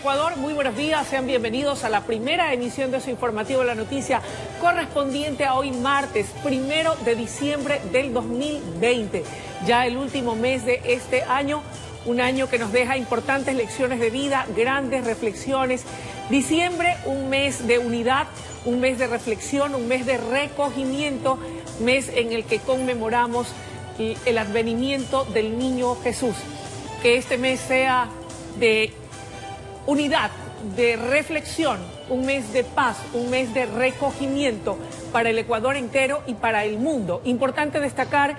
Ecuador, muy buenos días, sean bienvenidos a la primera emisión de su informativo La Noticia, correspondiente a hoy martes, 1 de diciembre del 2020, ya el último mes de este año, un año que nos deja importantes lecciones de vida, grandes reflexiones. Diciembre, un mes de unidad, un mes de reflexión, un mes de recogimiento, mes en el que conmemoramos el advenimiento del niño Jesús. Que este mes sea de unidad, de reflexión, un mes de paz, un mes de recogimiento para el Ecuador entero y para el mundo. Importante destacar,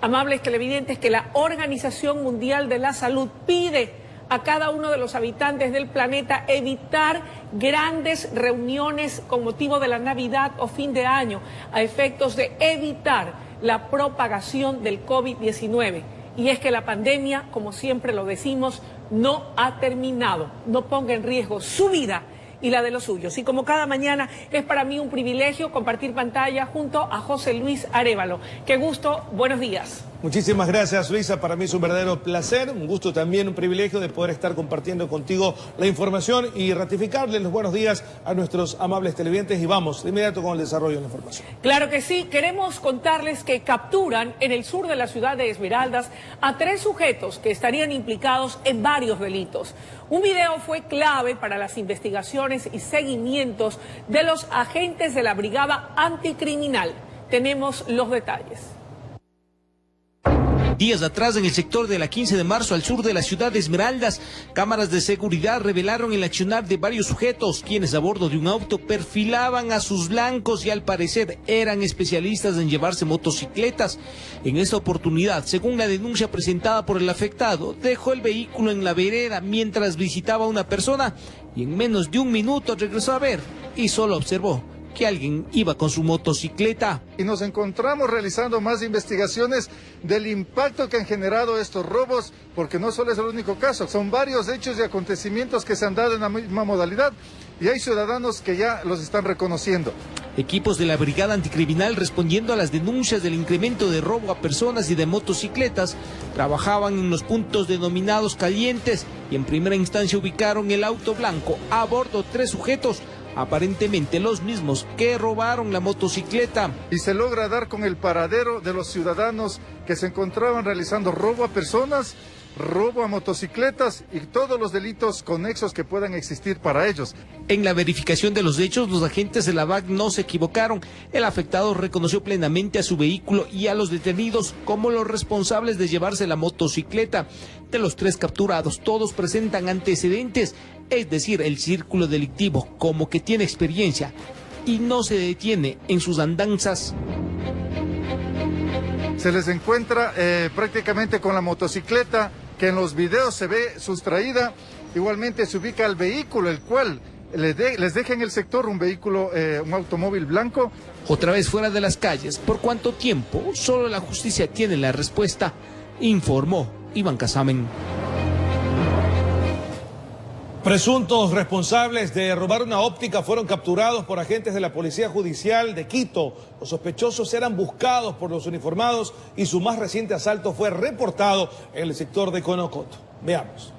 amables televidentes, que la Organización Mundial de la Salud pide a cada uno de los habitantes del planeta evitar grandes reuniones con motivo de la Navidad o fin de año, a efectos de evitar la propagación del COVID-19. Y es que la pandemia, como siempre lo decimos, no ha terminado. No ponga en riesgo su vida y la de los suyos. Y como cada mañana, es para mí un privilegio compartir pantalla junto a José Luis Arévalo. Qué gusto, buenos días. Muchísimas gracias, Luisa. Para mí es un verdadero placer, un gusto también, un privilegio de poder estar compartiendo contigo la información y ratificarle los buenos días a nuestros amables televidentes. Y vamos de inmediato con el desarrollo de la información. Claro que sí. Queremos contarles que capturan en el sur de la ciudad de Esmeraldas a 3 sujetos que estarían implicados en varios delitos. Un video fue clave para las investigaciones y seguimientos de los agentes de la Brigada Anticriminal. Tenemos los detalles. Días atrás, en el sector de la 15 de marzo, al sur de la ciudad de Esmeraldas, cámaras de seguridad revelaron el accionar de varios sujetos, quienes a bordo de un auto perfilaban a sus blancos y al parecer eran especialistas en llevarse motocicletas. En esta oportunidad, según la denuncia presentada por el afectado, dejó el vehículo en la vereda mientras visitaba a una persona y en menos de un minuto regresó a ver y solo observó que alguien iba con su motocicleta. Y nos encontramos realizando más investigaciones del impacto que han generado estos robos, porque no solo es el único caso, son varios hechos y acontecimientos que se han dado en la misma modalidad y hay ciudadanos que ya los están reconociendo. Equipos de la Brigada Anticriminal, respondiendo a las denuncias del incremento de robo a personas y de motocicletas, trabajaban en los puntos denominados calientes y en primera instancia ubicaron el auto blanco. A bordo 3 sujetos, aparentemente los mismos que robaron la motocicleta. Y se logra dar con el paradero de los ciudadanos que se encontraban realizando robo a personas, robo a motocicletas y todos los delitos conexos que puedan existir para ellos. En la verificación de los hechos, los agentes de la BAC no se equivocaron. El afectado reconoció plenamente a su vehículo y a los detenidos como los responsables de llevarse la motocicleta. De los 3 capturados, todos presentan antecedentes, es decir, el círculo delictivo como que tiene experiencia y no se detiene en sus andanzas. Se les encuentra prácticamente con la motocicleta que en los videos se ve sustraída. Igualmente se ubica el vehículo, el cual les deja en el sector un vehículo, un automóvil blanco. Otra vez fuera de las calles. ¿Por cuánto tiempo? Solo la justicia tiene la respuesta, informó Iván Casamen. Presuntos responsables de robar una óptica fueron capturados por agentes de la Policía Judicial de Quito. Los sospechosos eran buscados por los uniformados y su más reciente asalto fue reportado en el sector de Conocoto. Veamos.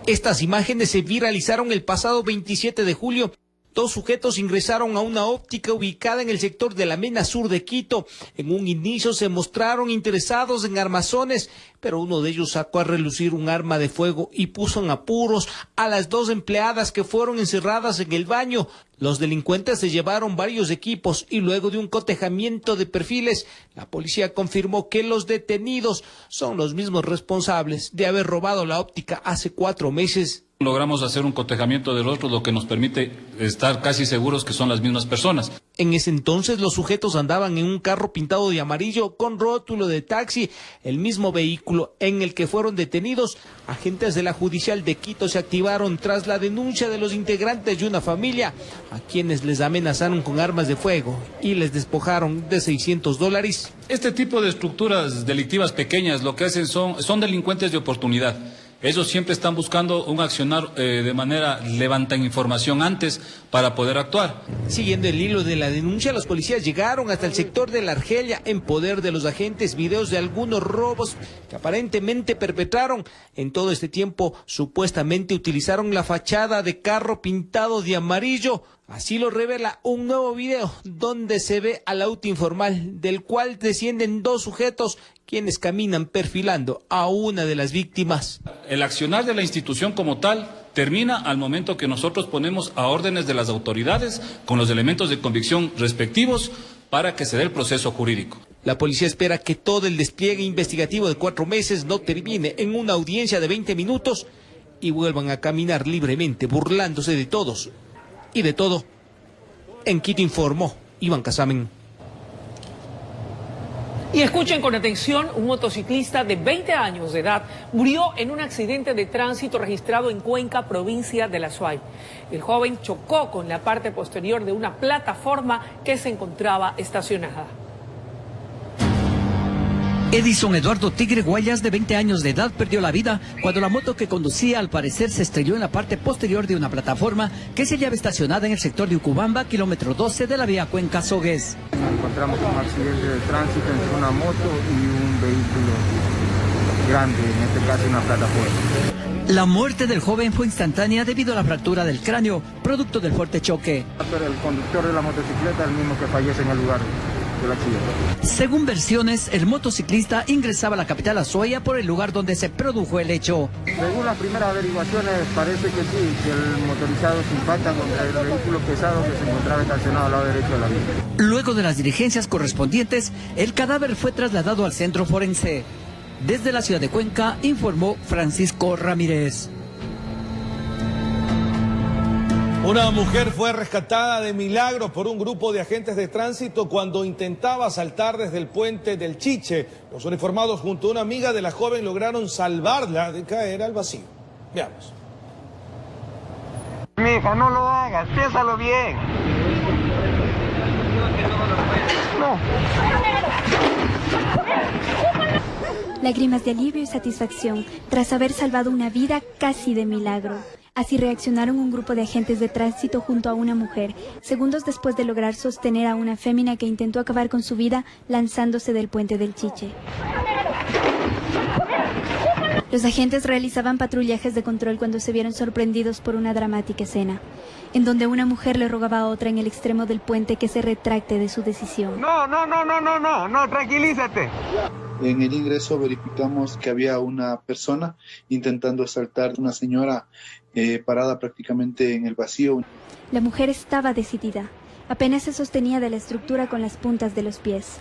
Estas imágenes se viralizaron el pasado 27 de julio. 2 sujetos ingresaron a una óptica ubicada en el sector de la Mena Sur de Quito. En un inicio se mostraron interesados en armazones, pero uno de ellos sacó a relucir un arma de fuego y puso en apuros a las 2 empleadas que fueron encerradas en el baño. Los delincuentes se llevaron varios equipos y luego de un cotejamiento de perfiles, la policía confirmó que los detenidos son los mismos responsables de haber robado la óptica hace 4 meses. Logramos hacer un cotejamiento de rostros, lo que nos permite estar casi seguros que son las mismas personas. En ese entonces los sujetos andaban en un carro pintado de amarillo con rótulo de taxi, el mismo vehículo en el que fueron detenidos. Agentes de la Judicial de Quito se activaron tras la denuncia de los integrantes de una familia, a quienes les amenazaron con armas de fuego y les despojaron de $600. Este tipo de estructuras delictivas pequeñas lo que hacen son delincuentes de oportunidad. Ellos siempre están buscando un accionar de manera, levantan información antes para poder actuar. Siguiendo el hilo de la denuncia, los policías llegaron hasta el sector de la Argelia. En poder de los agentes, videos de algunos robos que aparentemente perpetraron. En todo este tiempo, supuestamente utilizaron la fachada de carro pintado de amarillo. Así lo revela un nuevo video donde se ve al auto informal, del cual descienden dos sujetos quienes caminan perfilando a una de las víctimas. El accionar de la institución como tal termina al momento que nosotros ponemos a órdenes de las autoridades con los elementos de convicción respectivos para que se dé el proceso jurídico. La policía espera que todo el despliegue investigativo de 4 meses no termine en una audiencia de 20 minutos y vuelvan a caminar libremente, burlándose de todos y de todo. En Quito informó Iván Casamen. Y escuchen con atención, un motociclista de 20 años de edad murió en un accidente de tránsito registrado en Cuenca, provincia de La Suay. El joven chocó con la parte posterior de una plataforma que se encontraba estacionada. Edison Eduardo Tigre Guayas, de 20 años de edad, perdió la vida cuando la moto que conducía al parecer se estrelló en la parte posterior de una plataforma que se hallaba estacionada en el sector de Ucubamba, kilómetro 12 de la vía Cuenca-Sogues. Encontramos un accidente de tránsito entre una moto y un vehículo grande, en este caso una plataforma. La muerte del joven fue instantánea debido a la fractura del cráneo, producto del fuerte choque. Pero el conductor de la motocicleta es el mismo que fallece en el lugar del accidente. Según versiones, el motociclista ingresaba a la capital Azuaya por el lugar donde se produjo el hecho. Según las primeras averiguaciones, parece que sí, que el motorizado se impacta contra el vehículo pesado que se encontraba estacionado al lado derecho de la vía. Luego de las diligencias correspondientes, el cadáver fue trasladado al centro forense. Desde la ciudad de Cuenca, informó Francisco Ramírez. Una mujer fue rescatada de milagro por un grupo de agentes de tránsito cuando intentaba saltar desde el puente del Chiche. Los uniformados junto a una amiga de la joven lograron salvarla de caer al vacío. Veamos. Mija, no lo hagas, piénsalo bien. No. Lágrimas de alivio y satisfacción tras haber salvado una vida casi de milagro. Así reaccionaron un grupo de agentes de tránsito junto a una mujer, segundos después de lograr sostener a una fémina que intentó acabar con su vida lanzándose del puente del Chiche. Los agentes realizaban patrullajes de control cuando se vieron sorprendidos por una dramática escena, en donde una mujer le rogaba a otra en el extremo del puente que se retracte de su decisión. No, tranquilízate. En el ingreso verificamos que había una persona intentando saltar, una señora parada prácticamente en el vacío. La mujer estaba decidida, apenas se sostenía de la estructura con las puntas de los pies.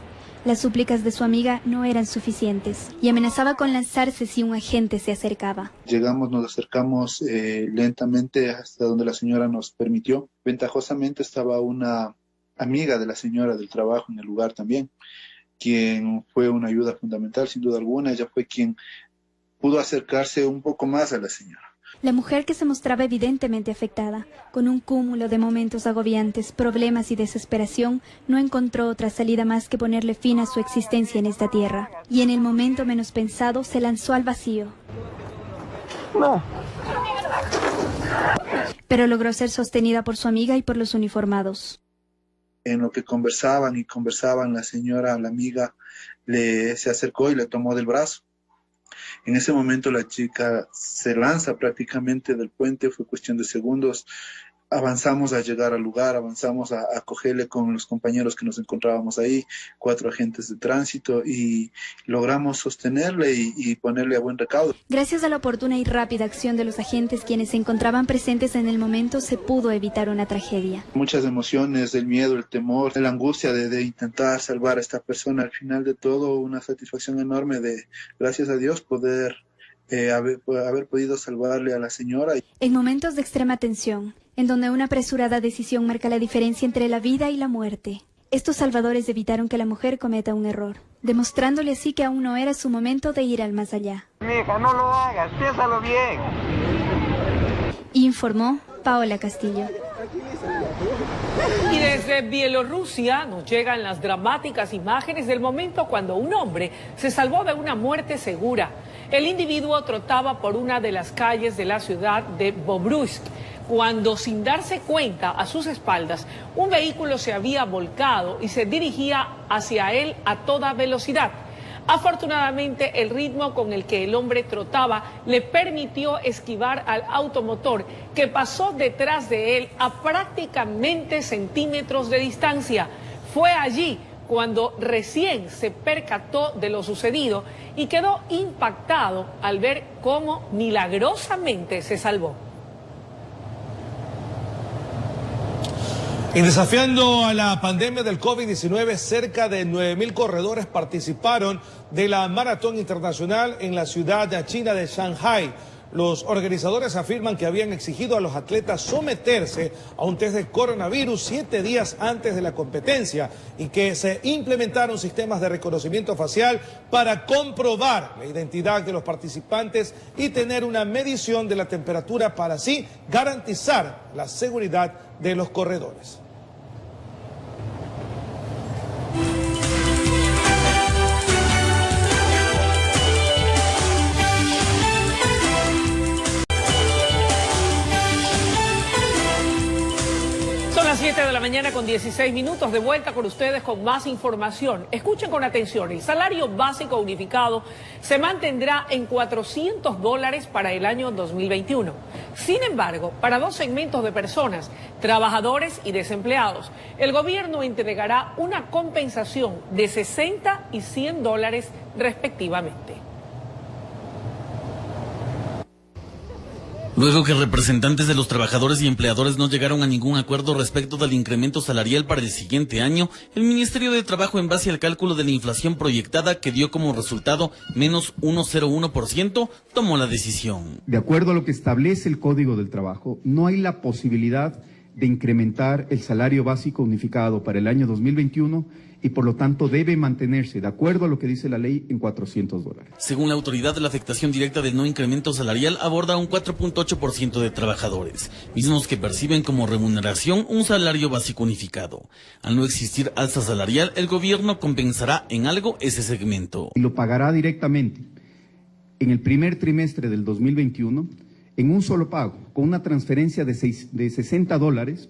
Las súplicas de su amiga no eran suficientes y amenazaba con lanzarse si un agente se acercaba. Llegamos, nos acercamos lentamente hasta donde la señora nos permitió. Ventajosamente estaba una amiga de la señora del trabajo en el lugar también, quien fue una ayuda fundamental, sin duda alguna. Ella fue quien pudo acercarse un poco más a la señora. La mujer, que se mostraba evidentemente afectada, con un cúmulo de momentos agobiantes, problemas y desesperación, no encontró otra salida más que ponerle fin a su existencia en esta tierra. Y en el momento menos pensado, se lanzó al vacío. No. Pero logró ser sostenida por su amiga y por los uniformados. En lo que conversaban, la señora, la amiga, se acercó y le tomó del brazo. En ese momento la chica se lanza prácticamente del puente, fue cuestión de segundos. Avanzamos a llegar al lugar, avanzamos a cogerle con los compañeros que nos encontrábamos ahí, 4 agentes de tránsito, y logramos sostenerle y ponerle a buen recaudo. Gracias a la oportuna y rápida acción de los agentes quienes se encontraban presentes en el momento, se pudo evitar una tragedia. Muchas emociones, el miedo, el temor, la angustia de intentar salvar a esta persona. Al final de todo, una satisfacción enorme de, gracias a Dios, poder haber podido salvarle a la señora. En momentos de extrema tensión, en donde una apresurada decisión marca la diferencia entre la vida y la muerte, estos salvadores evitaron que la mujer cometa un error, demostrándole así que aún no era su momento de ir al más allá. Mija, no lo hagas, piénsalo bien. Informó Paola Castillo. Y desde Bielorrusia nos llegan las dramáticas imágenes del momento cuando un hombre se salvó de una muerte segura. El individuo trotaba por una de las calles de la ciudad de Bobruisk, cuando sin darse cuenta a sus espaldas un vehículo se había volcado y se dirigía hacia él a toda velocidad. Afortunadamente, el ritmo con el que el hombre trotaba le permitió esquivar al automotor que pasó detrás de él a prácticamente centímetros de distancia. Fue allí cuando recién se percató de lo sucedido y quedó impactado al ver cómo milagrosamente se salvó. Y desafiando a la pandemia del COVID-19, cerca de 9.000 corredores participaron de la Maratón Internacional en la ciudad china de Shanghái. Los organizadores afirman que habían exigido a los atletas someterse a un test de coronavirus 7 días antes de la competencia y que se implementaron sistemas de reconocimiento facial para comprobar la identidad de los participantes y tener una medición de la temperatura para así garantizar la seguridad de los corredores. Son las 7 de la mañana con 16 minutos, de vuelta con ustedes con más información. Escuchen con atención, el salario básico unificado se mantendrá en $400 para el año 2021. Sin embargo, para dos segmentos de personas, trabajadores y desempleados, el gobierno entregará una compensación de $60 y $100 respectivamente. Luego que representantes de los trabajadores y empleadores no llegaron a ningún acuerdo respecto del incremento salarial para el siguiente año, el Ministerio de Trabajo, en base al cálculo de la inflación proyectada que dio como resultado menos 1,01%, tomó la decisión. De acuerdo a lo que establece el Código del Trabajo, no hay la posibilidad de incrementar el salario básico unificado para el año 2021 y por lo tanto debe mantenerse, de acuerdo a lo que dice la ley, en $400. Según la autoridad, la afectación directa del no incremento salarial aborda a un 4.8% de trabajadores, mismos que perciben como remuneración un salario básico unificado. Al no existir alza salarial, el gobierno compensará en algo ese segmento. Y lo pagará directamente en el primer trimestre del 2021 en un solo pago, con una transferencia de $60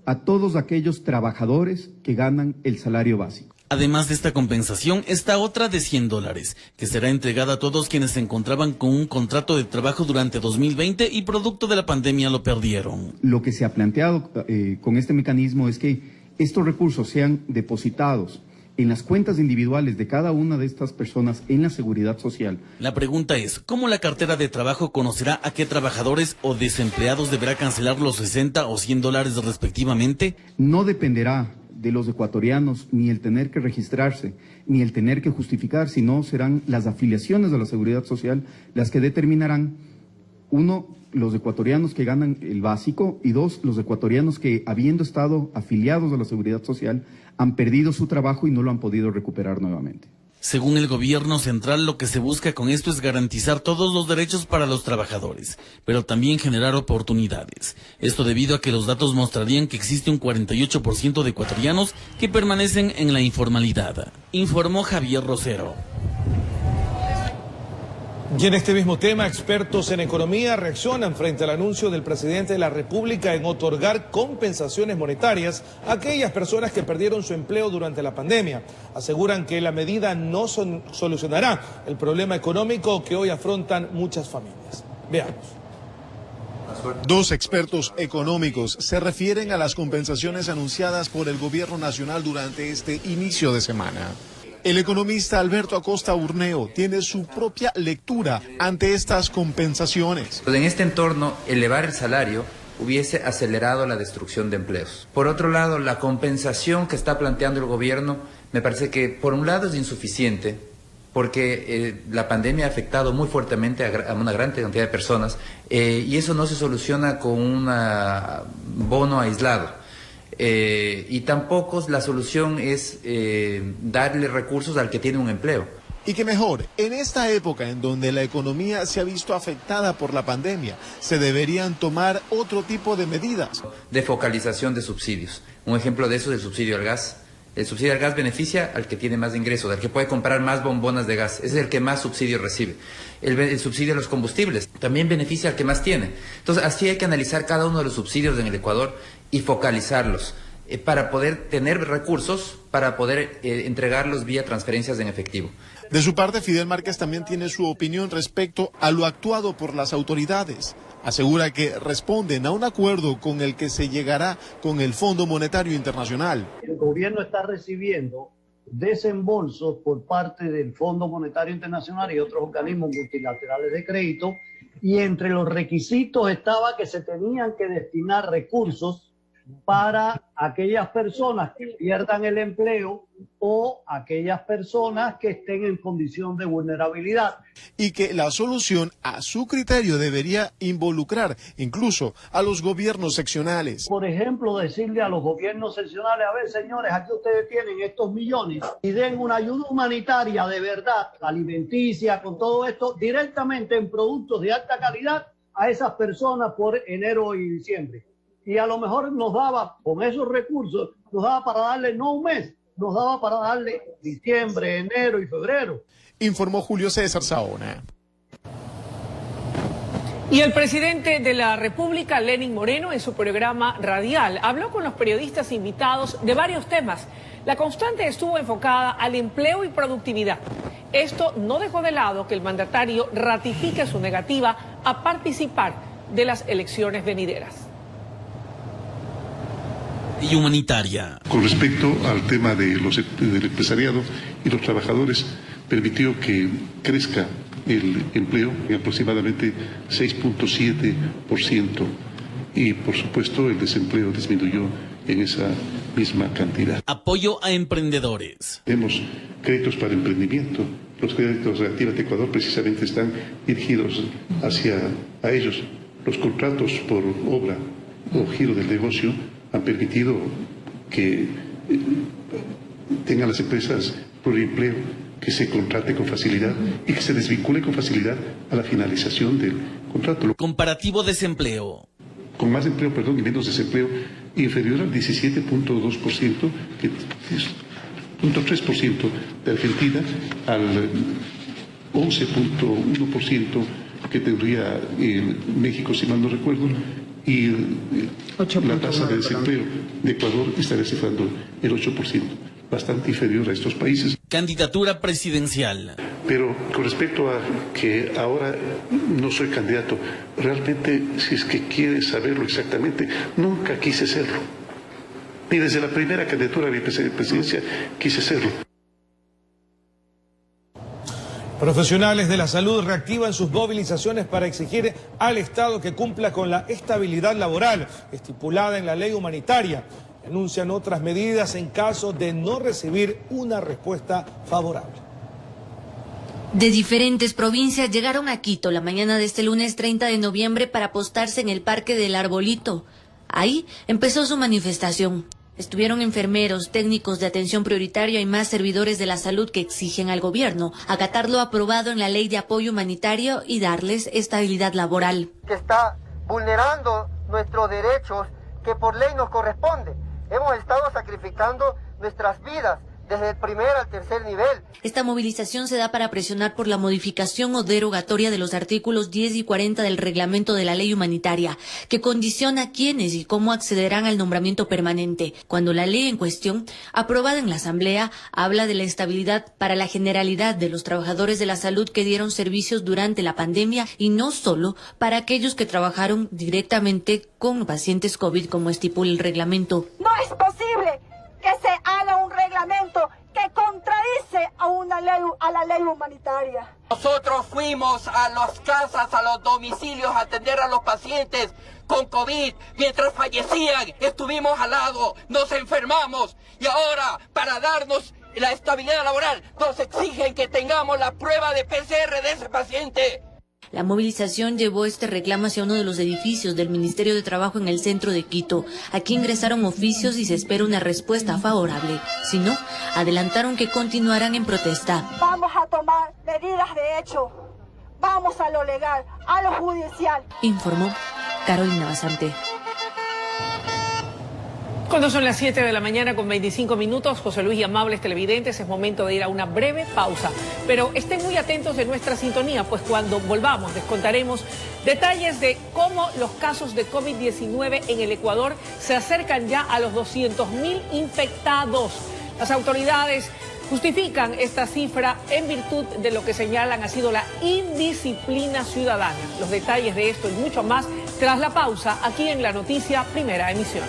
a todos aquellos trabajadores que ganan el salario básico. Además de esta compensación, está otra de $100, que será entregada a todos quienes se encontraban con un contrato de trabajo durante 2020 y producto de la pandemia lo perdieron. Lo que se ha planteado con este mecanismo es que estos recursos sean depositados en las cuentas individuales de cada una de estas personas en la Seguridad Social. La pregunta es, ¿cómo la cartera de trabajo conocerá a qué trabajadores o desempleados deberá cancelar los $60 o $100 respectivamente? No dependerá de los ecuatorianos ni el tener que registrarse, ni el tener que justificar, sino serán las afiliaciones de la Seguridad Social las que determinarán, uno, los ecuatorianos que ganan el básico y dos, los ecuatorianos que, habiendo estado afiliados a la Seguridad Social, han perdido su trabajo y no lo han podido recuperar nuevamente. Según el gobierno central, lo que se busca con esto es garantizar todos los derechos para los trabajadores, pero también generar oportunidades. Esto debido a que los datos mostrarían que existe un 48% de ecuatorianos que permanecen en la informalidad, informó Javier Rosero. Y en este mismo tema, expertos en economía reaccionan frente al anuncio del presidente de la República en otorgar compensaciones monetarias a aquellas personas que perdieron su empleo durante la pandemia. Aseguran que la medida no solucionará el problema económico que hoy afrontan muchas familias. Veamos. Dos expertos económicos se refieren a las compensaciones anunciadas por el gobierno nacional durante este inicio de semana. El economista Alberto Acosta Urneo tiene su propia lectura ante estas compensaciones. En este entorno, elevar el salario hubiese acelerado la destrucción de empleos. Por otro lado, la compensación que está planteando el gobierno me parece que por un lado es insuficiente, porque la pandemia ha afectado muy fuertemente a una gran cantidad de personas y eso no se soluciona con un bono aislado. Y tampoco la solución es darle recursos al que tiene un empleo. Y que mejor, en esta época en donde la economía se ha visto afectada por la pandemia, se deberían tomar otro tipo de medidas. De focalización de subsidios. Un ejemplo de eso es el subsidio al gas. El subsidio al gas beneficia al que tiene más ingresos, al que puede comprar más bombonas de gas. Ese es el que más subsidio recibe. El subsidio a los combustibles también beneficia al que más tiene. Entonces, así hay que analizar cada uno de los subsidios en el Ecuador y focalizarlos para poder tener recursos, para poder entregarlos vía transferencias en efectivo. De su parte, Fidel Márquez también tiene su opinión respecto a lo actuado por las autoridades. Asegura que responden a un acuerdo con el que se llegará con el Fondo Monetario Internacional. El gobierno está recibiendo desembolsos por parte del Fondo Monetario Internacional y otros organismos multilaterales de crédito, y entre los requisitos estaba que se tenían que destinar recursos para aquellas personas que pierdan el empleo o aquellas personas que estén en condición de vulnerabilidad. Y que la solución, a su criterio, debería involucrar incluso a los gobiernos seccionales. Por ejemplo, decirle a los gobiernos seccionales, a ver, señores, aquí ustedes tienen estos millones y den una ayuda humanitaria de verdad, alimenticia, con todo esto, directamente en productos de alta calidad a esas personas por enero y diciembre. Y a lo mejor nos daba, con esos recursos, nos daba para darle no un mes, nos daba para darle diciembre, enero y febrero. Informó Julio César Saona. Y el presidente de la República, Lenín Moreno, en su programa radial, habló con los periodistas invitados de varios temas. La constante estuvo enfocada al empleo y productividad. Esto no dejó de lado que el mandatario ratifique su negativa a participar de las elecciones venideras. Y humanitaria. Con respecto al tema del empresariado y los trabajadores, permitió que crezca el empleo en aproximadamente 6.7% y por supuesto el desempleo disminuyó en esa misma cantidad. Apoyo a emprendedores. Tenemos créditos para emprendimiento. Los créditos de Actívate Ecuador precisamente están dirigidos hacia ellos. Los contratos por obra o giro del negocio han permitido que tengan las empresas pluriempleo, que se contrate con facilidad y que se desvincule con facilidad a la finalización del contrato. Comparativo desempleo. Con más empleo, y menos desempleo, inferior al 17.2%, que es 0.3% de Argentina, al 11.1% que tendría México, si mal no recuerdo, y la tasa de desempleo de Ecuador estaría cifrando el 8%, bastante inferior a estos países. Candidatura presidencial. Pero con respecto a que ahora no soy candidato, realmente, si es que quieres saberlo exactamente, nunca quise serlo. Ni desde la primera candidatura a la presidencia quise serlo. Profesionales de la salud reactivan sus movilizaciones para exigir al Estado que cumpla con la estabilidad laboral estipulada en la ley humanitaria. Anuncian otras medidas en caso de no recibir una respuesta favorable. De diferentes provincias llegaron a Quito la mañana de este lunes 30 de noviembre para apostarse en el Parque del Arbolito. Ahí empezó su manifestación. Estuvieron enfermeros, técnicos de atención prioritaria y más servidores de la salud que exigen al gobierno acatar lo aprobado en la ley de apoyo humanitario y darles estabilidad laboral. Que está vulnerando nuestros derechos que por ley nos corresponde. Hemos estado sacrificando nuestras vidas desde el primer al tercer nivel. Esta movilización se da para presionar por la modificación o derogatoria de los artículos 10 y 40 del reglamento de la ley humanitaria, que condiciona quiénes y cómo accederán al nombramiento permanente, cuando la ley en cuestión, aprobada en la Asamblea, habla de la estabilidad para la generalidad de los trabajadores de la salud que dieron servicios durante la pandemia y no solo para aquellos que trabajaron directamente con pacientes COVID, como estipula el reglamento. No es posible que se haga un reglamento que contradice a la ley humanitaria. Nosotros fuimos a las casas, a los domicilios a atender a los pacientes con COVID. Mientras fallecían, estuvimos al lado, nos enfermamos y ahora, para darnos la estabilidad laboral, nos exigen que tengamos la prueba de PCR de ese paciente. La movilización llevó este reclamo hacia uno de los edificios del Ministerio de Trabajo en el centro de Quito. Aquí ingresaron oficios y se espera una respuesta favorable. Si no, adelantaron que continuarán en protesta. Vamos a tomar medidas de hecho. Vamos a lo legal, a lo judicial. Informó Carolina Basante. Cuando son las 7 de la mañana con 25 minutos, José Luis y amables televidentes, es momento de ir a una breve pausa. Pero estén muy atentos de nuestra sintonía, pues cuando volvamos les contaremos detalles de cómo los casos de COVID-19 en el Ecuador se acercan ya a los 200.000 infectados. Las autoridades justifican esta cifra en virtud de lo que señalan ha sido la indisciplina ciudadana. Los detalles de esto y mucho más tras la pausa aquí en La Noticia, primera emisión.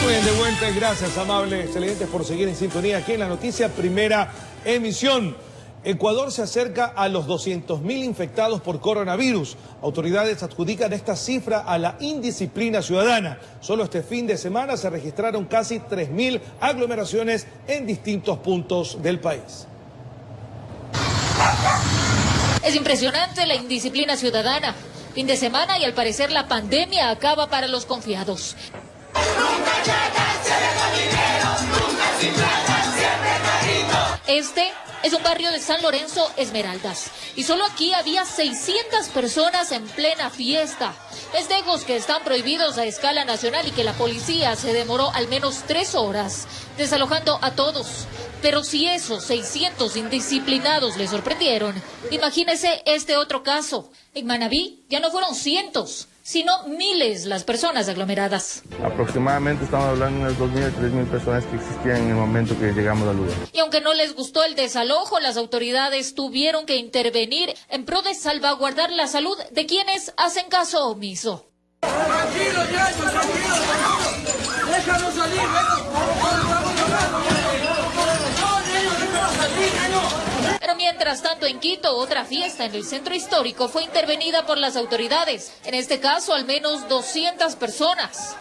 Muy bien, de vuelta, gracias amables televidentes por seguir en sintonía aquí en La Noticia, primera emisión. Ecuador se acerca a los 200.000 infectados por coronavirus. Autoridades adjudican esta cifra a la indisciplina ciudadana. Solo este fin de semana se registraron casi 3.000 aglomeraciones en distintos puntos del país. Es impresionante la indisciplina ciudadana. Fin de semana y al parecer la pandemia acaba para los confiados. Este es un barrio de San Lorenzo, Esmeraldas. Y solo aquí había 600 personas en plena fiesta. Festejos que están prohibidos a escala nacional y que la policía se demoró al menos 3 horas desalojando a todos. Pero si esos 600 indisciplinados le sorprendieron, imagínese este otro caso. En Manabí ya no fueron cientos, sino miles las personas aglomeradas. Aproximadamente estamos hablando de unas 2.000 a 3.000 personas que existían en el momento que llegamos al lugar. Y aunque no les gustó el desalojo, las autoridades tuvieron que intervenir en pro de salvaguardar la salud de quienes hacen caso omiso. Tranquilo, tranquilo, déjanos salir, Pero mientras tanto en Quito, otra fiesta en el centro histórico fue intervenida por las autoridades. En este caso, al menos 200 personas.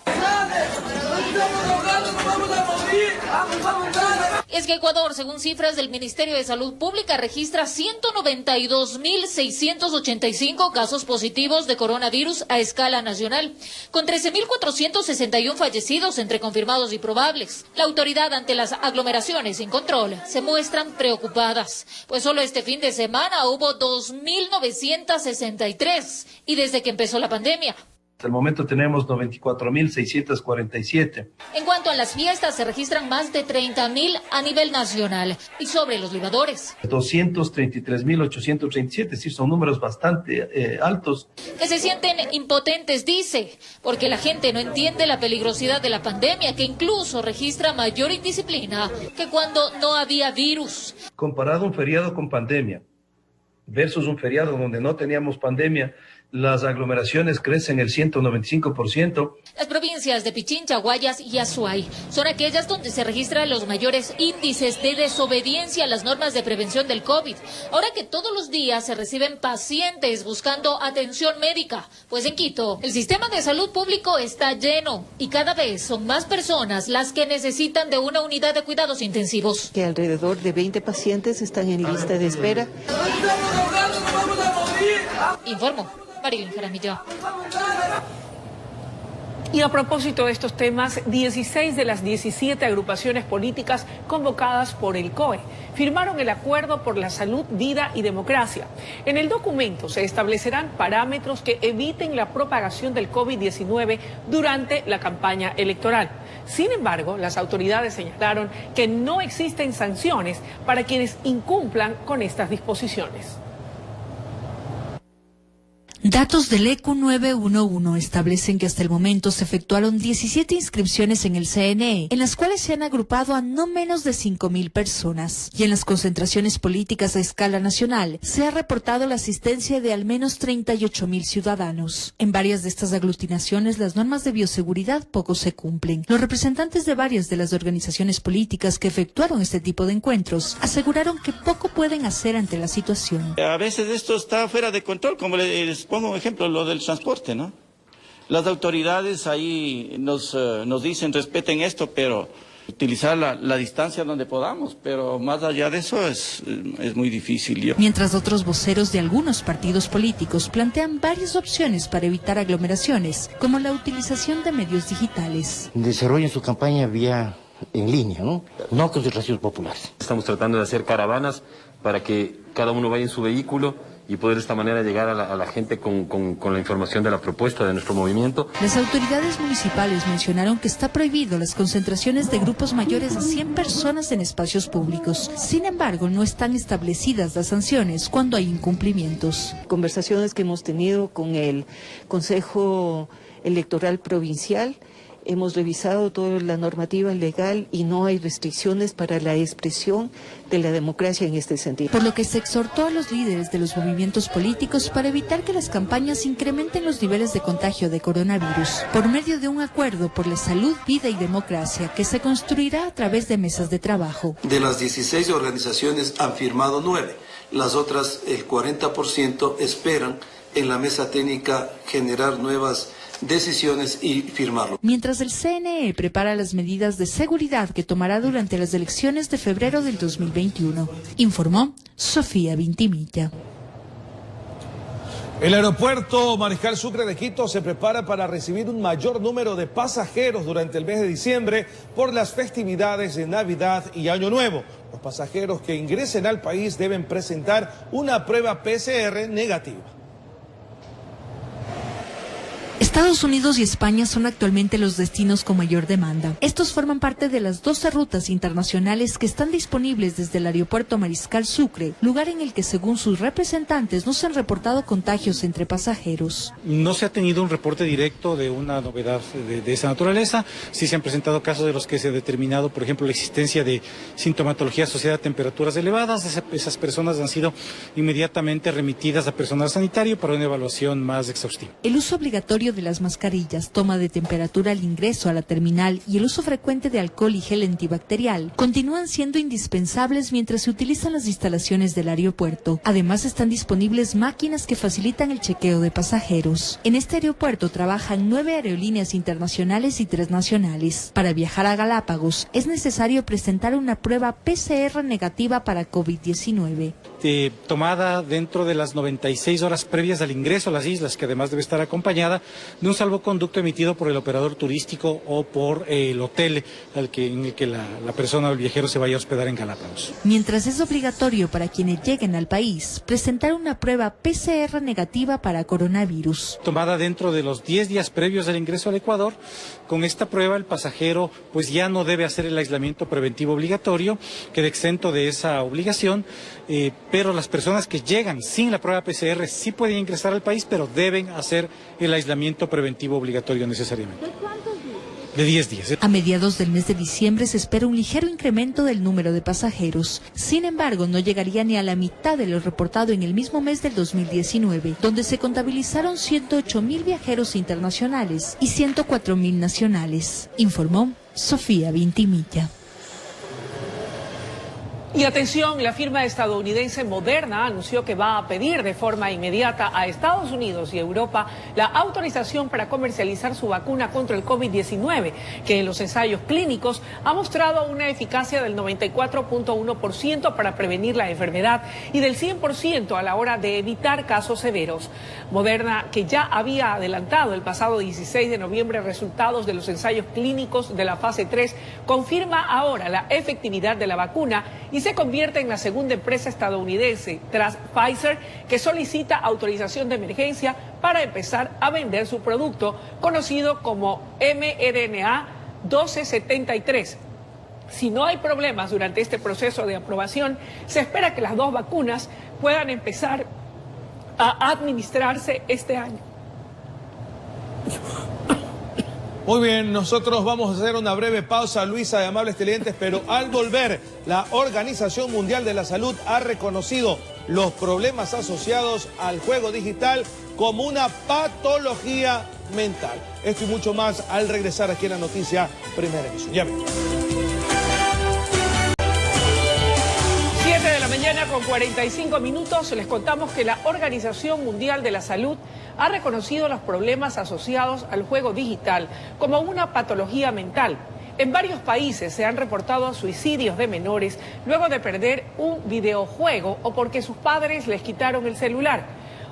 Es que Ecuador, según cifras del Ministerio de Salud Pública, registra 192.685 casos positivos de coronavirus a escala nacional, con 13.461 fallecidos entre confirmados y probables. La autoridad, ante las aglomeraciones sin control, se muestran preocupadas, pues solo este fin de semana hubo 2.963 y desde que empezó la pandemia. Hasta el momento tenemos 94.647. En cuanto a las fiestas, se registran más de 30.000 a nivel nacional. Y sobre los libadores, 233.837, sí, son números bastante altos. Que se sienten impotentes, dice, porque la gente no entiende la peligrosidad de la pandemia, que incluso registra mayor indisciplina que cuando no había virus. Comparado un feriado con pandemia versus un feriado donde no teníamos pandemia, las aglomeraciones crecen el 195%. Las provincias de Pichincha, Guayas y Azuay son aquellas donde se registran los mayores índices de desobediencia a las normas de prevención del COVID. Ahora que todos los días se reciben pacientes buscando atención médica, pues en Quito el sistema de salud público está lleno y cada vez son más personas las que necesitan de una unidad de cuidados intensivos. Que alrededor de 20 pacientes están en lista de espera. Informo. Marilyn Jaramillo. Y a propósito de estos temas, 16 de las 17 agrupaciones políticas convocadas por el COE firmaron el Acuerdo por la Salud, Vida y Democracia. En el documento se establecerán parámetros que eviten la propagación del COVID-19 durante la campaña electoral. Sin embargo, las autoridades señalaron que no existen sanciones para quienes incumplan con estas disposiciones. Datos del ECU 911 establecen que hasta el momento se efectuaron 17 inscripciones en el CNE, en las cuales se han agrupado a no menos de 5.000 personas. Y en las concentraciones políticas a escala nacional se ha reportado la asistencia de al menos 38.000 ciudadanos. En varias de estas aglutinaciones las normas de bioseguridad poco se cumplen. Los representantes de varias de las organizaciones políticas que efectuaron este tipo de encuentros aseguraron que poco pueden hacer ante la situación. A veces esto está fuera de control, como les pongo un ejemplo, lo del transporte, ¿no? Las autoridades ahí nos dicen respeten esto, pero utilizar la distancia donde podamos, pero más allá de eso es muy difícil. Mientras otros voceros de algunos partidos políticos plantean varias opciones para evitar aglomeraciones, como la utilización de medios digitales. Desarrollen su campaña vía en línea, ¿no? No concentraciones populares. Estamos tratando de hacer caravanas para que cada uno vaya en su vehículo y poder de esta manera llegar a la gente con la información de la propuesta de nuestro movimiento. Las autoridades municipales mencionaron que está prohibido las concentraciones de grupos mayores a 100 personas en espacios públicos. Sin embargo, no están establecidas las sanciones cuando hay incumplimientos. Conversaciones que hemos tenido con el Consejo Electoral Provincial, hemos revisado toda la normativa legal y no hay restricciones para la expresión de la democracia en este sentido. Por lo que se exhortó a los líderes de los movimientos políticos para evitar que las campañas incrementen los niveles de contagio de coronavirus, por medio de un acuerdo por la salud, vida y democracia que se construirá a través de mesas de trabajo. De las 16 organizaciones han firmado 9, las otras, el 40%, esperan en la mesa técnica generar nuevas decisiones y firmarlo. Mientras el CNE prepara las medidas de seguridad que tomará durante las elecciones de febrero del 2021, informó Sofía Vintimilla. El aeropuerto Mariscal Sucre de Quito se prepara para recibir un mayor número de pasajeros durante el mes de diciembre por las festividades de Navidad y Año Nuevo. Los pasajeros que ingresen al país deben presentar una prueba PCR negativa. Estados Unidos y España son actualmente los destinos con mayor demanda. Estos forman parte de las 12 rutas internacionales que están disponibles desde el aeropuerto Mariscal Sucre, lugar en el que, según sus representantes, no se han reportado contagios entre pasajeros. No se ha tenido un reporte directo de una novedad de esa naturaleza. Sí se han presentado casos de los que se ha determinado, por ejemplo, la existencia de sintomatología asociada a temperaturas elevadas. Esas personas han sido inmediatamente remitidas a personal sanitario para una evaluación más exhaustiva. El uso obligatorio de las mascarillas, toma de temperatura al ingreso a la terminal y el uso frecuente de alcohol y gel antibacterial continúan siendo indispensables mientras se utilizan las instalaciones del aeropuerto. Además, están disponibles máquinas que facilitan el chequeo de pasajeros. En este aeropuerto trabajan 9 aerolíneas internacionales y 3 nacionales. Para viajar a Galápagos es necesario presentar una prueba PCR negativa para COVID-19. Tomada dentro de las 96 horas previas al ingreso a las islas, que además debe estar acompañada de un salvoconducto emitido por el operador turístico o por el hotel en el que la persona o el viajero se vaya a hospedar en Galápagos. Mientras es obligatorio para quienes lleguen al país presentar una prueba PCR negativa para coronavirus. Tomada dentro de los 10 días previos al ingreso al Ecuador, con esta prueba el pasajero pues ya no debe hacer el aislamiento preventivo obligatorio, queda exento de esa obligación, pero las personas que llegan sin la prueba PCR sí pueden ingresar al país, pero deben hacer el aislamiento preventivo obligatorio necesariamente. ¿De cuántos días? De 10 días. A mediados del mes de diciembre se espera un ligero incremento del número de pasajeros. Sin embargo, no llegaría ni a la mitad de lo reportado en el mismo mes del 2019, donde se contabilizaron 108.000 viajeros internacionales y 104.000 nacionales, informó Sofía Vintimilla. Y atención, la firma estadounidense Moderna anunció que va a pedir de forma inmediata a Estados Unidos y Europa la autorización para comercializar su vacuna contra el COVID-19, que en los ensayos clínicos ha mostrado una eficacia del 94.1% para prevenir la enfermedad y del 100% a la hora de evitar casos severos. Moderna, que ya había adelantado el pasado 16 de noviembre resultados de los ensayos clínicos de la fase 3, confirma ahora la efectividad de la vacuna y se convierte en la segunda empresa estadounidense tras Pfizer que solicita autorización de emergencia para empezar a vender su producto conocido como mRNA 1273. Si no hay problemas durante este proceso de aprobación, se espera que las dos vacunas puedan empezar a administrarse este año. Muy bien, nosotros vamos a hacer una breve pausa, Luisa, de amables televidentes, pero al volver, la Organización Mundial de la Salud ha reconocido los problemas asociados al juego digital como una patología mental. Esto y mucho más al regresar aquí en la noticia Primera Emisión. Ya ven. 7 de la mañana con 45 minutos, les contamos que la Organización Mundial de la Salud ha reconocido los problemas asociados al juego digital como una patología mental. En varios países se han reportado suicidios de menores luego de perder un videojuego o porque sus padres les quitaron el celular.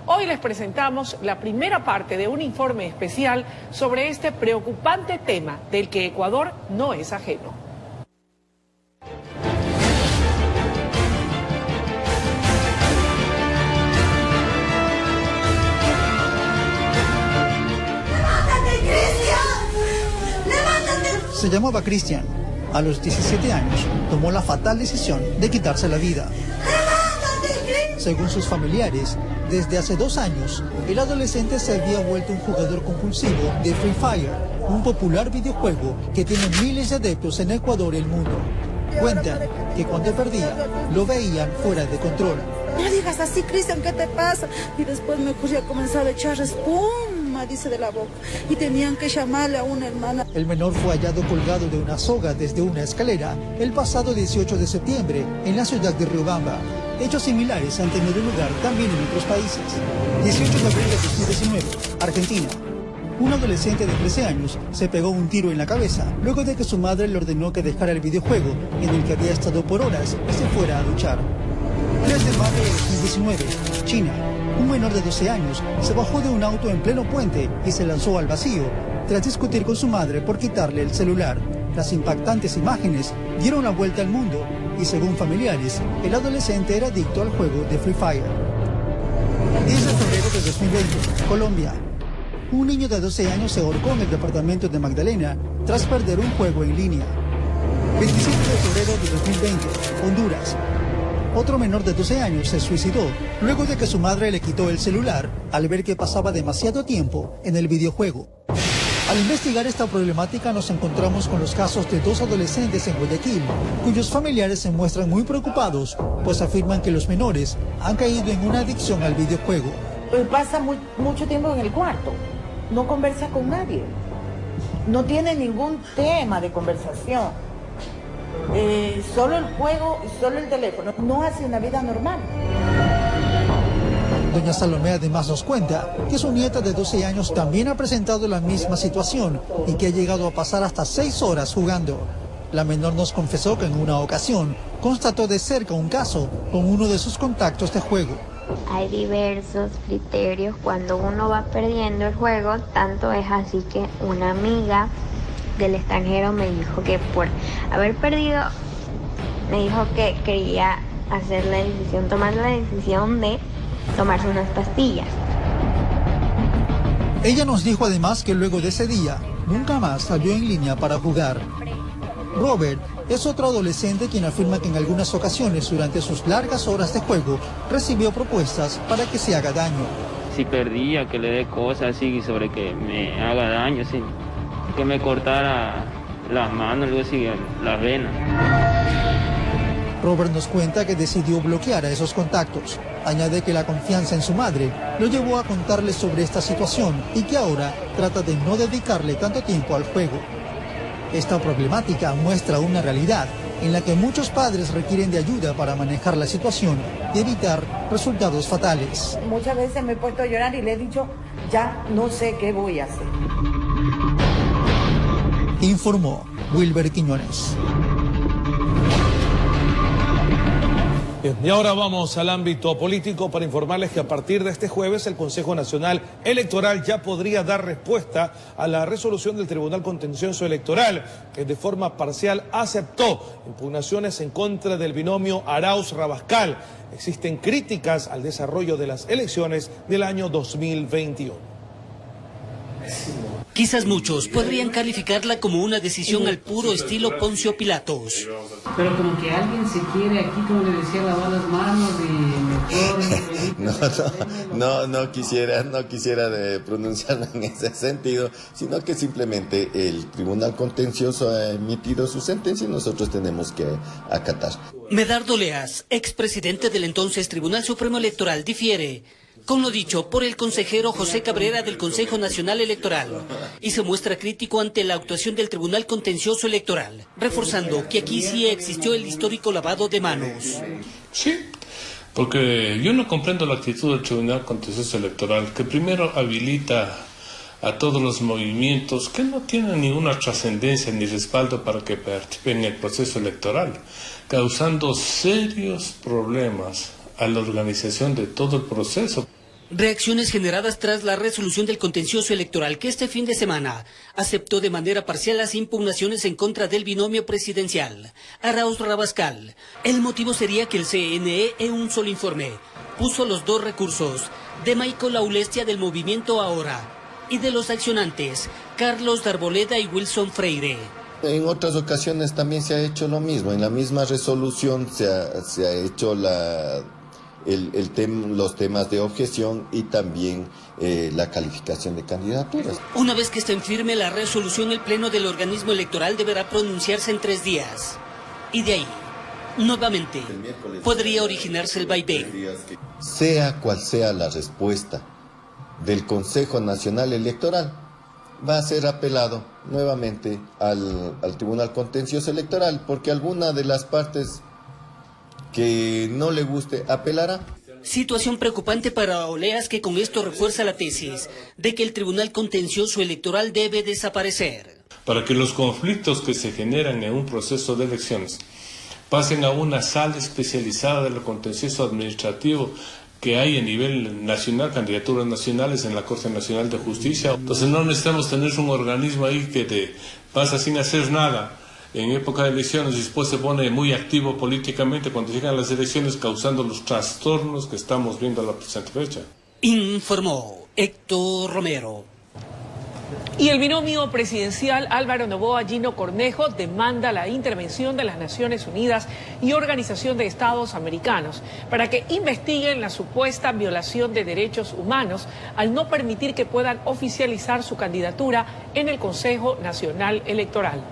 Hoy les presentamos la primera parte de un informe especial sobre este preocupante tema del que Ecuador no es ajeno. Se llamaba Cristian. A los 17 años, tomó la fatal decisión de quitarse la vida. Según sus familiares, desde hace 2 años, el adolescente se había vuelto un jugador compulsivo de Free Fire, un popular videojuego que tiene miles de adeptos en Ecuador y el mundo. Cuentan que cuando perdía, lo veían fuera de control. No digas así, Cristian, ¿qué te pasa? Y después me ocurrió comenzar a echar espuma, dice, de la boca. Y tenían que llamarle a una hermana. El menor fue hallado colgado de una soga desde una escalera el pasado 18 de septiembre en la ciudad de Riobamba. Hechos similares han tenido lugar también en otros países. 18 de abril de 2019, Argentina. Un adolescente de 13 años se pegó un tiro en la cabeza luego de que su madre le ordenó que dejara el videojuego en el que había estado por horas y se fuera a duchar. 3 de mayo de 2019, China. Un menor de 12 años se bajó de un auto en pleno puente y se lanzó al vacío tras discutir con su madre por quitarle el celular. Las impactantes imágenes dieron la vuelta al mundo y, según familiares, el adolescente era adicto al juego de Free Fire. 10 de febrero de 2020, Colombia. Un niño de 12 años se ahorcó en el departamento de Magdalena tras perder un juego en línea. 27 de febrero de 2020, Honduras. Otro menor de 12 años se suicidó luego de que su madre le quitó el celular al ver que pasaba demasiado tiempo en el videojuego. Al investigar esta problemática nos encontramos con los casos de 2 adolescentes en Guayaquil, cuyos familiares se muestran muy preocupados, pues afirman que los menores han caído en una adicción al videojuego. Pasa mucho tiempo en el cuarto, no conversa con nadie, no tiene ningún tema de conversación, solo el juego y solo el teléfono, no hace una vida normal. Doña Salomé además nos cuenta que su nieta de 12 años también ha presentado la misma situación y que ha llegado a pasar hasta 6 horas jugando. La menor nos confesó que en una ocasión constató de cerca un caso con uno de sus contactos de juego. Hay diversos criterios cuando uno va perdiendo el juego, tanto es así que una amiga del extranjero me dijo que por haber perdido, me dijo que quería tomar la decisión de tomarse unas pastillas. Ella nos dijo además que luego de ese día, nunca más salió en línea para jugar. Robert es otro adolescente quien afirma que en algunas ocasiones durante sus largas horas de juego recibió propuestas para que se haga daño. Si perdía, que le dé cosas así sobre que me haga daño, sí. Que me cortara las manos, luego sí, las venas. Robert nos cuenta que decidió bloquear a esos contactos. Añade que la confianza en su madre lo llevó a contarle sobre esta situación y que ahora trata de no dedicarle tanto tiempo al juego. Esta problemática muestra una realidad en la que muchos padres requieren de ayuda para manejar la situación y evitar resultados fatales. Muchas veces me he puesto a llorar y le he dicho, ya no sé qué voy a hacer. Informó Wilber Quiñones. Bien, y ahora vamos al ámbito político para informarles que a partir de este jueves el Consejo Nacional Electoral ya podría dar respuesta a la resolución del Tribunal Contencioso Electoral, que de forma parcial aceptó impugnaciones en contra del binomio Arauz-Rabascal. Existen críticas al desarrollo de las elecciones del año 2021. Quizás muchos podrían calificarla como una decisión al puro estilo Poncio Pilatos. Pero como que alguien se quiere aquí, como le decía, lavar las manos y mejor... No quisiera pronunciarme en ese sentido, sino que simplemente el Tribunal Contencioso ha emitido su sentencia y nosotros tenemos que acatar. Medardo Leas, expresidente del entonces Tribunal Supremo Electoral, difiere con lo dicho por el consejero José Cabrera del Consejo Nacional Electoral y se muestra crítico ante la actuación del Tribunal Contencioso Electoral, reforzando que aquí sí existió el histórico lavado de manos. Sí, porque yo no comprendo la actitud del Tribunal Contencioso Electoral, que primero habilita a todos los movimientos que no tienen ninguna trascendencia ni respaldo para que participen en el proceso electoral, causando serios problemas a la organización de todo el proceso. Reacciones generadas tras la resolución del contencioso electoral que este fin de semana aceptó de manera parcial las impugnaciones en contra del binomio presidencial Arauz-Rabascal. El motivo sería que el CNE en un solo informe puso los 2 recursos de Michael Aulestia del movimiento Ahora y de los accionantes Carlos Darboleda y Wilson Freire. En otras ocasiones también se ha hecho lo mismo. En la misma resolución se ha hecho los temas de objeción y también la calificación de candidaturas. Una vez que esté en firme la resolución, el Pleno del organismo electoral deberá pronunciarse en 3 días. Y de ahí, nuevamente, podría originarse el vaivén. Sea cual sea la respuesta del Consejo Nacional Electoral, va a ser apelado nuevamente al Tribunal Contencioso Electoral, porque alguna de las partes que no le guste apelará. Situación preocupante para Oleas, que con esto refuerza la tesis de que el Tribunal Contencioso Electoral debe desaparecer. Para que los conflictos que se generan en un proceso de elecciones pasen a una sala especializada de lo contencioso administrativo que hay a nivel nacional, candidaturas nacionales en la Corte Nacional de Justicia. Entonces no necesitamos tener un organismo ahí que te pasa sin hacer nada en época de elecciones y después se pone muy activo políticamente cuando llegan las elecciones, causando los trastornos que estamos viendo a la presente fecha. Informó Héctor Romero. Y el binomio presidencial Álvaro Noboa-Gino Cornejo demanda la intervención de las Naciones Unidas y Organización de Estados Americanos para que investiguen la supuesta violación de derechos humanos al no permitir que puedan oficializar su candidatura en el Consejo Nacional Electoral.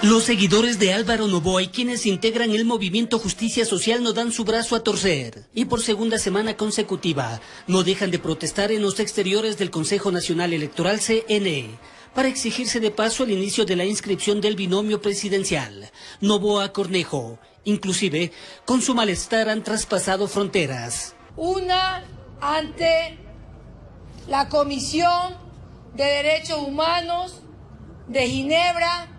Los seguidores de Álvaro Noboa y quienes integran el movimiento Justicia Social no dan su brazo a torcer y por segunda semana consecutiva no dejan de protestar en los exteriores del Consejo Nacional Electoral CNE para exigirse de paso el inicio de la inscripción del binomio presidencial Noboa-Cornejo. Inclusive, con su malestar han traspasado fronteras. Una ante la Comisión de Derechos Humanos de Ginebra,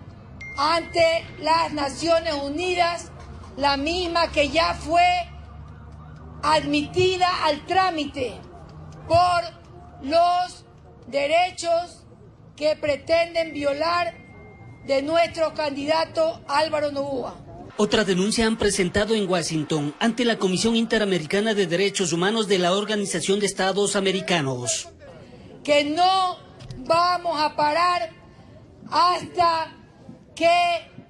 ante las Naciones Unidas, la misma que ya fue admitida al trámite por los derechos que pretenden violar de nuestro candidato Álvaro Noboa. Otra denuncia han presentado en Washington ante la Comisión Interamericana de Derechos Humanos de la Organización de Estados Americanos. Que no vamos a parar hasta que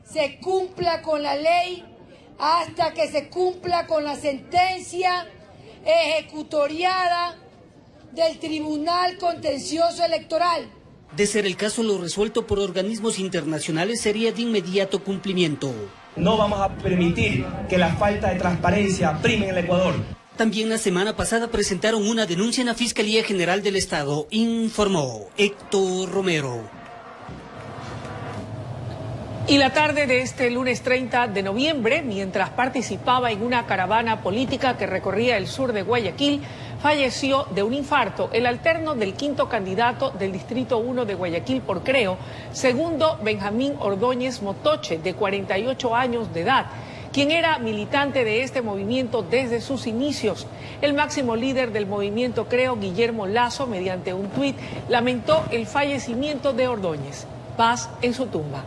se cumpla con la ley, hasta que se cumpla con la sentencia ejecutoriada del Tribunal Contencioso Electoral. De ser el caso, lo resuelto por organismos internacionales sería de inmediato cumplimiento. No vamos a permitir que la falta de transparencia prime en el Ecuador. También la semana pasada presentaron una denuncia en la Fiscalía General del Estado, informó Héctor Romero. Y la tarde de este lunes 30 de noviembre, mientras participaba en una caravana política que recorría el sur de Guayaquil, falleció de un infarto el alterno del quinto candidato del Distrito 1 de Guayaquil por Creo, segundo Benjamín Ordóñez Motoche, de 48 años de edad, quien era militante de este movimiento desde sus inicios. El máximo líder del movimiento Creo, Guillermo Lazo, mediante un tuit, lamentó el fallecimiento de Ordóñez. Paz en su tumba.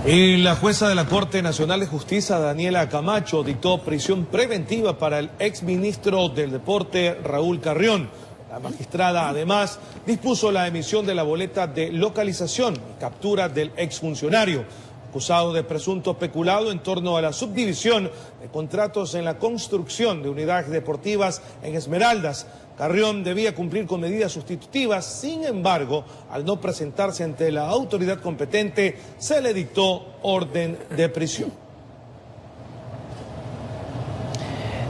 Y la jueza de la Corte Nacional de Justicia, Daniela Camacho, dictó prisión preventiva para el exministro del Deporte, Raúl Carrión. La magistrada, además, dispuso la emisión de la boleta de localización y captura del exfuncionario, acusado de presunto peculado en torno a la subdivisión de contratos en la construcción de unidades deportivas en Esmeraldas. Carrión debía cumplir con medidas sustitutivas, sin embargo, al no presentarse ante la autoridad competente, se le dictó orden de prisión.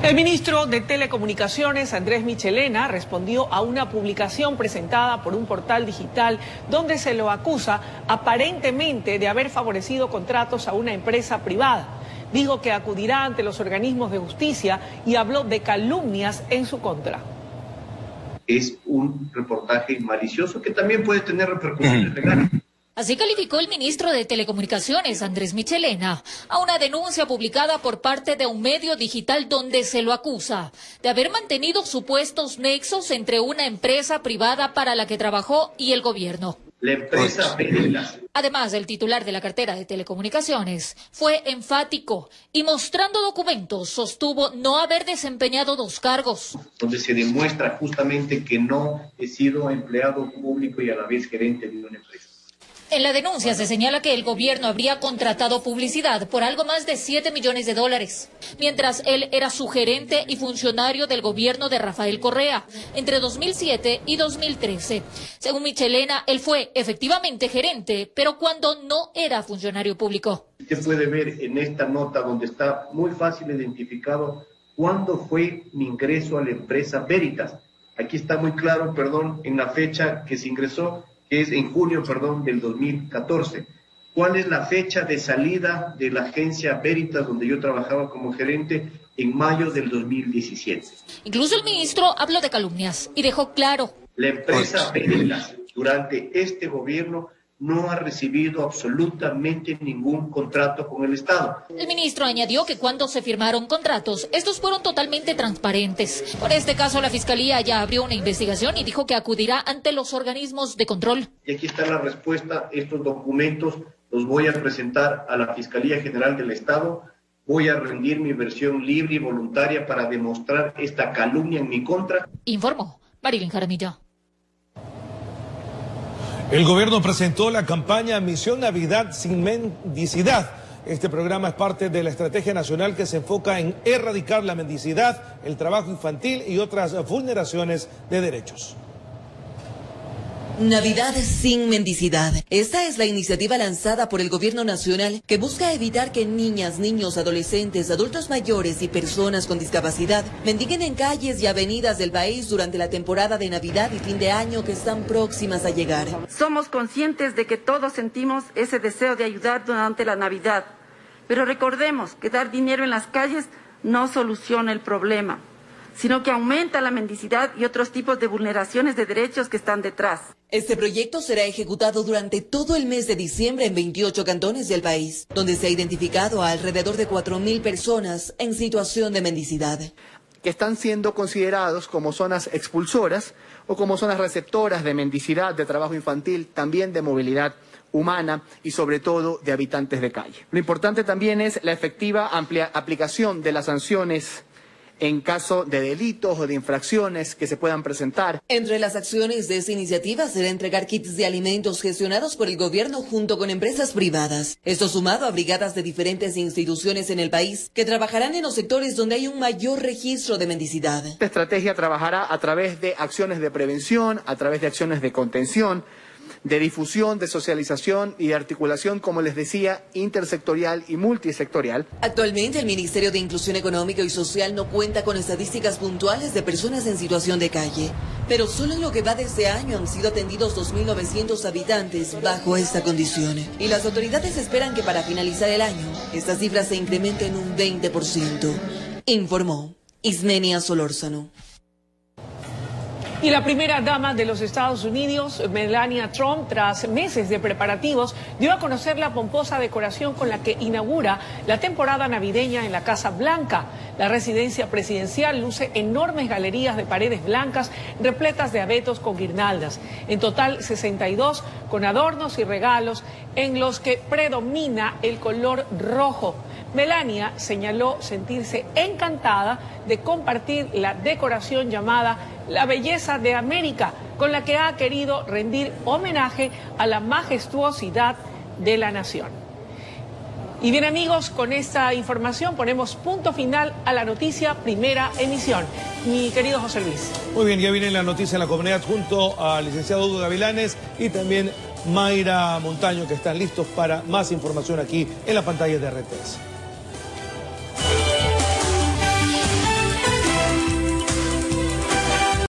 El ministro de Telecomunicaciones, Andrés Michelena, respondió a una publicación presentada por un portal digital donde se lo acusa aparentemente de haber favorecido contratos a una empresa privada. Dijo que acudirá ante los organismos de justicia y habló de calumnias en su contra. Es un reportaje malicioso que también puede tener repercusiones legales. Así calificó el ministro de Telecomunicaciones, Andrés Michelena, a una denuncia publicada por parte de un medio digital donde se lo acusa de haber mantenido supuestos nexos entre una empresa privada para la que trabajó y el gobierno. la empresa Veritas. Además, el titular de la cartera de telecomunicaciones fue enfático y mostrando documentos sostuvo no haber desempeñado 2 cargos. Donde se demuestra justamente que no he sido empleado público y a la vez gerente de una empresa. En la denuncia se señala que el gobierno habría contratado publicidad por algo más de $7 millones, mientras él era sugerente y funcionario del gobierno de Rafael Correa entre 2007 y 2013. Según Michelena, él fue efectivamente gerente, pero cuando no era funcionario público. Usted puede ver en esta nota donde está muy fácil identificado cuándo fue mi ingreso a la empresa Veritas. Aquí está muy claro, en la fecha que se ingresó, que es en junio, del 2014. ¿Cuál es la fecha de salida de la agencia Veritas, donde yo trabajaba como gerente, en mayo del 2017? Incluso el ministro habló de calumnias y dejó claro. La empresa Veritas, durante este gobierno, no ha recibido absolutamente ningún contrato con el Estado. El ministro añadió que cuando se firmaron contratos, estos fueron totalmente transparentes. Por este caso, la Fiscalía ya abrió una investigación y dijo que acudirá ante los organismos de control. Y aquí está la respuesta. Estos documentos los voy a presentar a la Fiscalía General del Estado. Voy a rendir mi versión libre y voluntaria para demostrar esta calumnia en mi contra. Informó Marilyn Jaramillo. El gobierno presentó la campaña Misión Navidad sin mendicidad. Este programa es parte de la estrategia nacional que se enfoca en erradicar la mendicidad, el trabajo infantil y otras vulneraciones de derechos. Navidad sin mendicidad. Esta es la iniciativa lanzada por el Gobierno Nacional que busca evitar que niñas, niños, adolescentes, adultos mayores y personas con discapacidad mendiguen en calles y avenidas del país durante la temporada de Navidad y fin de año que están próximas a llegar. Somos conscientes de que todos sentimos ese deseo de ayudar durante la Navidad, pero recordemos que dar dinero en las calles no soluciona el problema, sino que aumenta la mendicidad y otros tipos de vulneraciones de derechos que están detrás. Este proyecto será ejecutado durante todo el mes de diciembre en 28 cantones del país, donde se ha identificado a alrededor de 4.000 personas en situación de mendicidad. Que están siendo considerados como zonas expulsoras o como zonas receptoras de mendicidad, de trabajo infantil, también de movilidad humana y sobre todo de habitantes de calle. Lo importante también es la efectiva aplicación de las sanciones en caso de delitos o de infracciones que se puedan presentar. Entre las acciones de esta iniciativa será entregar kits de alimentos gestionados por el gobierno junto con empresas privadas. Esto sumado a brigadas de diferentes instituciones en el país que trabajarán en los sectores donde hay un mayor registro de mendicidad. Esta estrategia trabajará a través de acciones de prevención, a través de acciones de contención, de difusión, de socialización y de articulación, como les decía, intersectorial y multisectorial. Actualmente el Ministerio de Inclusión Económica y Social no cuenta con estadísticas puntuales de personas en situación de calle, pero solo en lo que va de este año han sido atendidos 2.900 habitantes bajo esta condición. Y las autoridades esperan que para finalizar el año, esta cifra se incremente en un 20%, informó Ismenia Solórzano. Y la primera dama de los Estados Unidos, Melania Trump, tras meses de preparativos, dio a conocer la pomposa decoración con la que inaugura la temporada navideña en la Casa Blanca. La residencia presidencial luce enormes galerías de paredes blancas repletas de abetos con guirnaldas. En total 62 con adornos y regalos en los que predomina el color rojo. Melania señaló sentirse encantada de compartir la decoración llamada La Belleza de América, con la que ha querido rendir homenaje a la majestuosidad de la nación. Y bien amigos, con esta información ponemos punto final a la noticia Primera Emisión. Mi querido José Luis. Muy bien, ya viene la noticia en la comunidad junto al licenciado Hugo Gavilanes y también Mayra Montaño, que están listos para más información aquí en la pantalla de RTS.